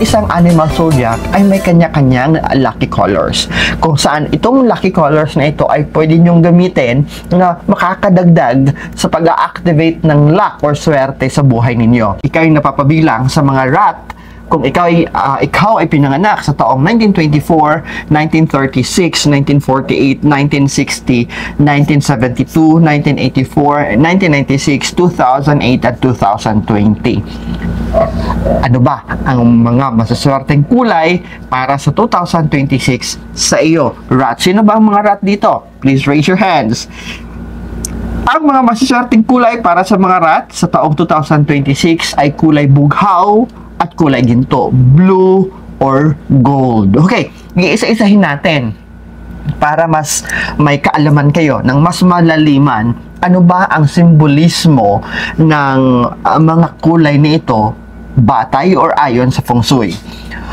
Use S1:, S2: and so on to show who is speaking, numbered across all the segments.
S1: isang animal zodiac ay may kanya-kanyang lucky colors. Kung saan itong lucky colors na ito ay pwede nyong gamitin na makakadagdag sa pag-activate ng luck or swerte sa buhay ninyo. Ikaw ay napapabilang sa mga rat kung ikaw ay pinanganak sa taong 1924, 1936, 1948, 1960, 1972, 1984, 1996, 2008 at 2020. Ano ba ang mga masaswerteng kulay para sa 2026 sa iyo? Rat, sino ba ang mga rat dito? Please raise your hands. Ang mga masaswerteng kulay para sa mga rat sa taong 2026 ay kulay bughaw at kulay ginto, blue or gold. Okay, iisa-isahin natin para mas may kaalaman kayo ng mas malaliman. Ano ba ang simbolismo ng mga kulay nito batay or ayon sa feng shui?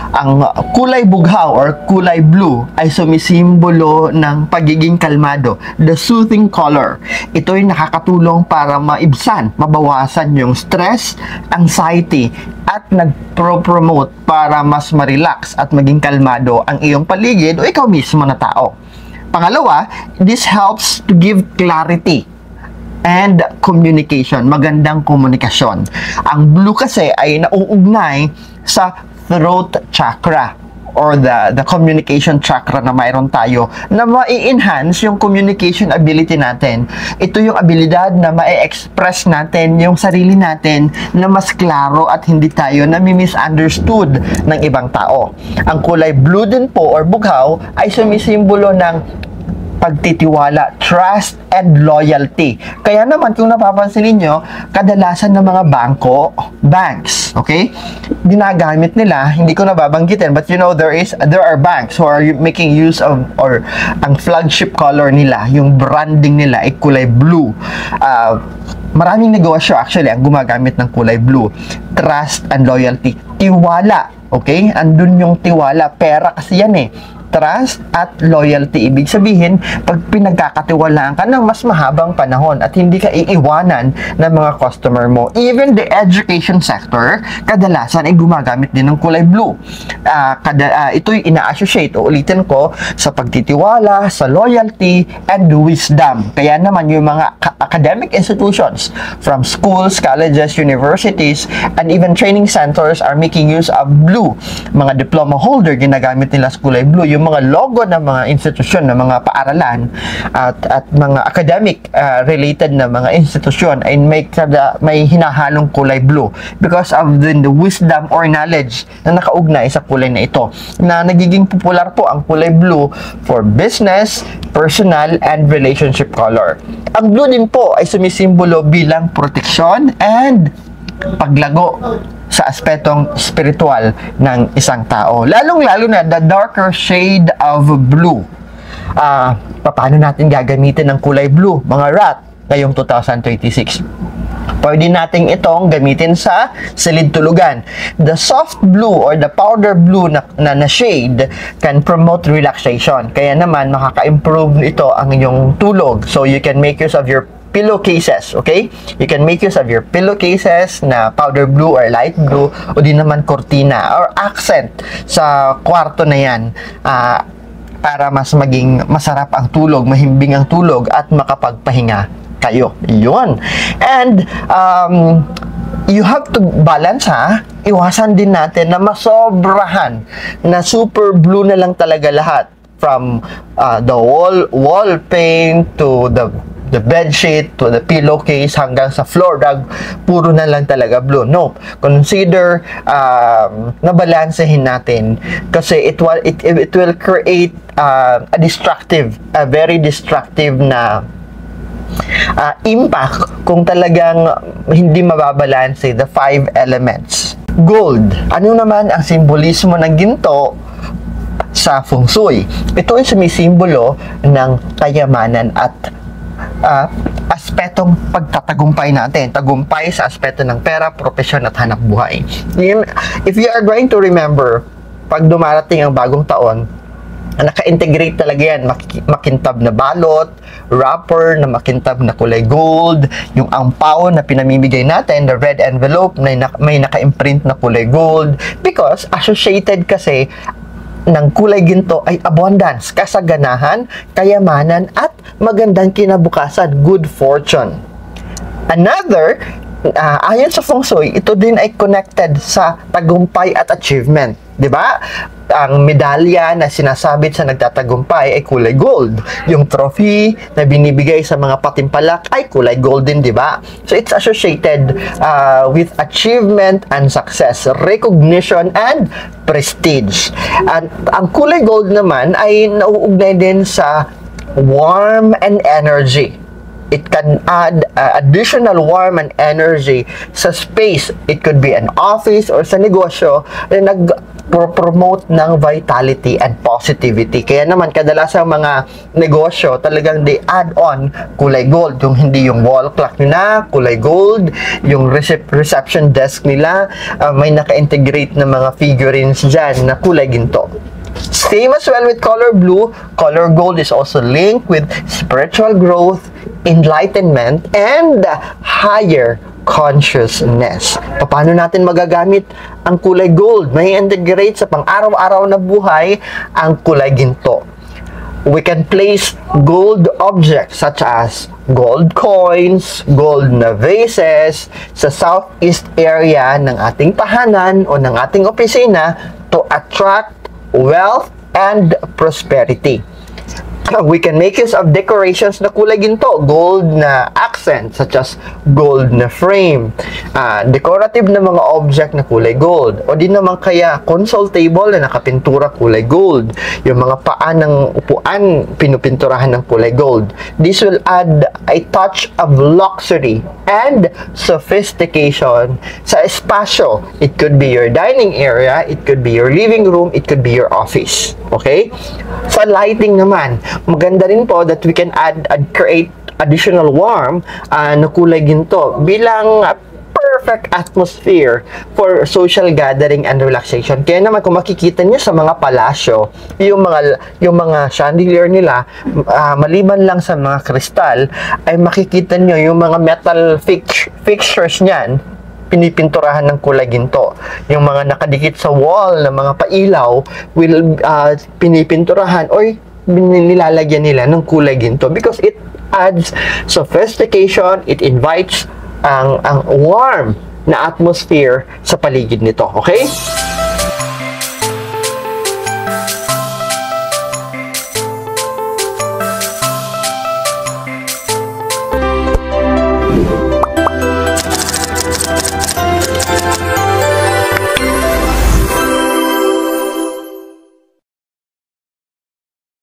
S1: Ang kulay bughaw or kulay blue ay sumisimbolo ng pagiging kalmado, the soothing color. Ito ay nakakatulong para maibsan, mabawasan yung stress, anxiety, at nagpro-promote para mas ma-relax at maging kalmado ang iyong paligid o ikaw mismo na tao. Pangalawa, this helps to give clarity and communication, magandang komunikasyon. Ang blue kasi ay nauugnay sa throat chakra or the communication chakra na mayroon tayo na ma-enhance yung communication ability natin. Ito yung abilidad na ma-express natin yung sarili natin na mas klaro at hindi tayo nami-misunderstood ng ibang tao. Ang kulay blue din po or bughaw ay sumisimbolo ng pagtitiwala, trust, and loyalty. Kaya naman, kung napapansin ninyo, kadalasan ng mga banks, okay? Ginagamit nila, hindi ko nababanggitin, but you know, there are banks who are making use of, or ang flagship color nila, yung branding nila ay kulay blue. Maraming negosyo actually ang gumagamit ng kulay blue. Trust and loyalty. Tiwala, okay? Andun yung tiwala. Pera kasi yan eh. Trust at loyalty. Ibig sabihin, pag pinagkakatiwalaan ka ng mas mahabang panahon at hindi ka iiwanan ng mga customer mo. Even the education sector, kadalasan ay gumagamit din ng kulay blue. Ito'y ina-associate, ulitin ko, sa pagtitiwala, sa loyalty, and wisdom. Kaya naman yung mga academic institutions from schools, colleges, universities, and even training centers are making use of blue. Mga diploma holder, ginagamit nila sa kulay blue. Yung mga logo ng mga institusyon, ng mga paaralan at mga academic related na mga institusyon ay may hinahalong kulay blue because of the wisdom or knowledge na nakaugnay sa kulay na ito, na nagiging popular po ang kulay blue for business, personal, and relationship color. Ang blue din po ay sumisimbolo bilang proteksyon and paglago sa aspetong spiritual ng isang tao. Lalong-lalo na the darker shade of blue. Paano natin gagamitin ng kulay blue, mga rat, ngayong 2026? Pwede natin itong gamitin sa silid tulugan. The soft blue or the powder blue na shade can promote relaxation. Kaya naman, makaka-improve ito ang inyong tulog. So, you can make use of your pillowcases, okay? You can make use of your pillowcases na powder blue or light blue o di naman cortina or accent sa kwarto na yan para mas maging masarap ang tulog, mahimbing ang tulog at makapagpahinga kayo. Yun. And you have to balance iwasan din natin na masobrahan na super blue na lang talaga lahat from the wall paint to the bed sheet to the pillowcase hanggang sa floor rug, puro na lang talaga blue. No. Consider nabalansehin natin kasi it will create a very destructive na impact kung talagang hindi mababalanse the 5 elements. Gold. Ano naman ang simbolismo ng ginto sa feng shui? Ito ay sumisimbolo ng kayamanan at aspetong pagtatagumpay natin. Tagumpay sa aspeto ng pera, propesyon at hanap buhay. If you are going to remember, pag dumarating ang bagong taon, Naka-integrate talaga yan. Makintab na balot, wrapper na makintab na kulay gold, yung angpao na pinamimigay natin, the red envelope na may naka-imprint na kulay gold, because associated kasi ng kulay ginto ay abundance, kasaganahan, kayamanan, at magandang kinabukasan, good fortune. Another, ayon sa Feng Shui, ito din ay connected sa tagumpay at achievement. 'Di ba? Ang medalya na sinasabit sa nagtatagumpay ay kulay gold. Yung trophy na binibigay sa mga patimpalak ay kulay gold din, 'di ba? So it's associated with achievement and success, recognition and prestige. At ang kulay gold naman ay nauugnay din sa warm and energy. It can add additional warmth and energy sa space. It could be an office or sa negosyo na nag-promote ng vitality and positivity. Kaya naman, kadalasang mga negosyo, talagang they add on kulay gold. Yung hindi yung wall clock nila, kulay gold. Yung reception desk nila, may naka-integrate na mga figurines dyan na kulay ginto. Same as well with color blue, color gold is also linked with spiritual growth, enlightenment, and higher consciousness. Paano natin magagamit ang kulay gold? May integrate sa pang-araw-araw na buhay ang kulay ginto. We can place gold objects such as gold coins, gold na vases sa southeast area ng ating tahanan o ng ating opisina to attract wealth and prosperity. We can make use of decorations na kulay ginto, gold na accent such as gold na frame, decorative na mga object na kulay gold, o di naman kaya console table na nakapintura kulay gold, yung mga paan ng upuan pinupinturahan ng kulay gold. This will add a touch of luxury and sophistication sa espasyo. It could be your dining area, it could be your living room, it could be your office. Okay? Sa lighting naman, maganda rin po that we can add and create additional warmth na kulay ginto bilang perfect atmosphere for social gathering and relaxation. Kaya naman kung makikita niyo sa mga palasyo, yung mga chandelier nila, maliban lang sa mga kristal, ay makikita niyo yung mga metal fixtures niyan, pinipinturahan ng kulay ginto. Yung mga nakadikit sa wall na mga pailaw will pinipinturahan or nilalagyan nila ng kulay ginto because it adds sophistication, it invites ang warm na atmosphere sa paligid nito. Okay?